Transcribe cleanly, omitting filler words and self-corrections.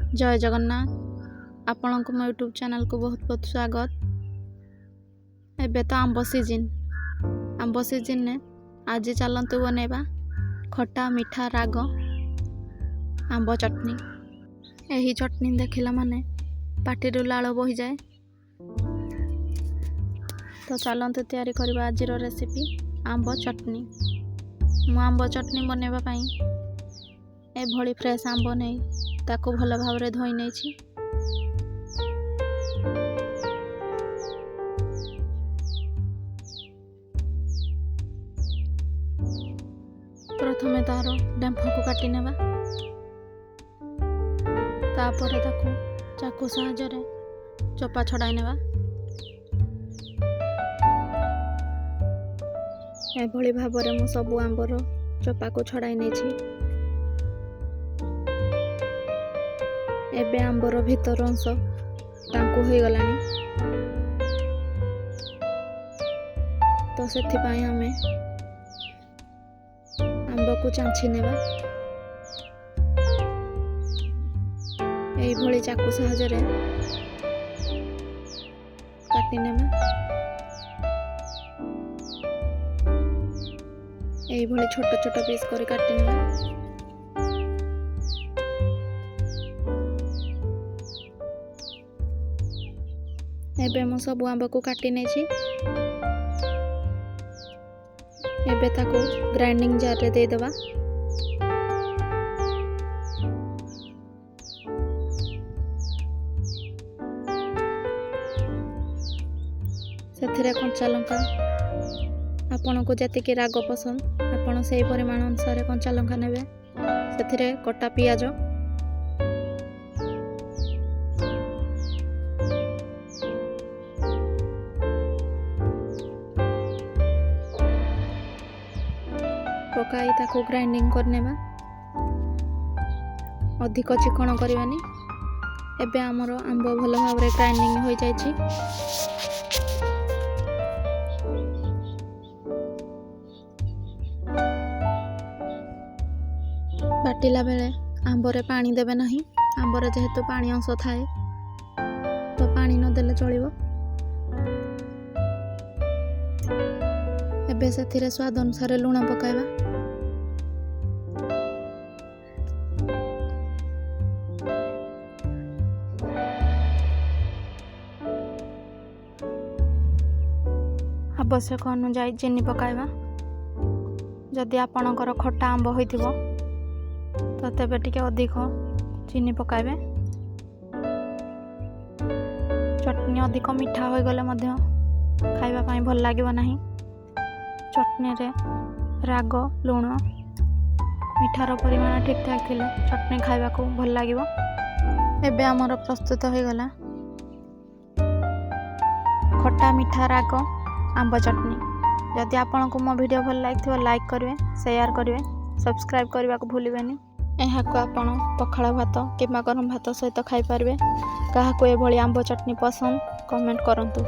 जय जगन्नाथ आपण को मो यूट्यूब चैनल को बहुत बहुत स्वागत। एबे तो आंब सीजन ने आज चलतु बनेबा खट्टा मीठा राग आंब चटनी। यही चटनी देखला माने पाटिरु लाल बही जाए। तो चलतु तैयारी करबा आज रेसिपी आंब चटनी। मु आंब चटनी बनेबा पई ए भली फ्रेश आंब नहीं ताको भल भाव रे धोई नहीं छी। प्रथमे तार डेम्फ को काटी नेबा, तापर ताको चाकू सहायता रे चोपा छड़ाई नेबा। ए भली भाव रे मु सब आंबर चोपा को छड़ाई नहीं छी। एबे आंबर भीतर अंश टांकु हो गलानी, तो सेथि पाई हमें आंब को चांची नेबा। एई भली चाकू सहायता रे काटी नेबा। एई भली छोट छोट पीस कर काटी नेबा। एबे मु सब आंब को काटी नहीं छी। एबे ताको ग्राइंडिंग जार रे दे देबा। सेथिरे कंचा लंका आपण को जतिके राग पसंद आपण सेही परिमाण अनुसार कंचा लंका नेबे। सेथिरे कटा पियाज, पकाई ताको ग्राइंडिंग करनेबा। अधिक चिकन करवानी। एबे आमर आंब भल भाव रे ग्राइंडिंग हो जाइछि। बाटिला बेले आंबरे पानी देबे नहीं। आंबरे जेहेतु पानी अंश थाए तो पानी न देले चलिबो। एबे सेथिरे स्वाद अनुसार लूण पकाइबा। आवश्यक अनुसार चीनी पकाइबा। जदि आपणकर खट्टा आंब होइथिबो तो तेबे टिके अधिक चीनी पकाइबे। चटनी अधिक मीठा हो गले मध्य खाइबा पाई भल लागिबो नाही। चटनी रे राग लूण मिठार परिमाण ठीक ठाक थिले चटनी खाइबा को भल लागिबो। एबे हमर प्रस्तुत हो गला खट्टा मीठा राग आंब चटनी। जदि आपन को मो वीडियो भल लागिथिबो लाइक करिवे, शेयर करिवे, सब्सक्राइब करबा को भूलिबेनी। एहा को आपण पखाळ भात किबा गरम भात सहित खाइ पारबे। काहा को ए भली आंब चटनी पसंद कमेंट करंतु।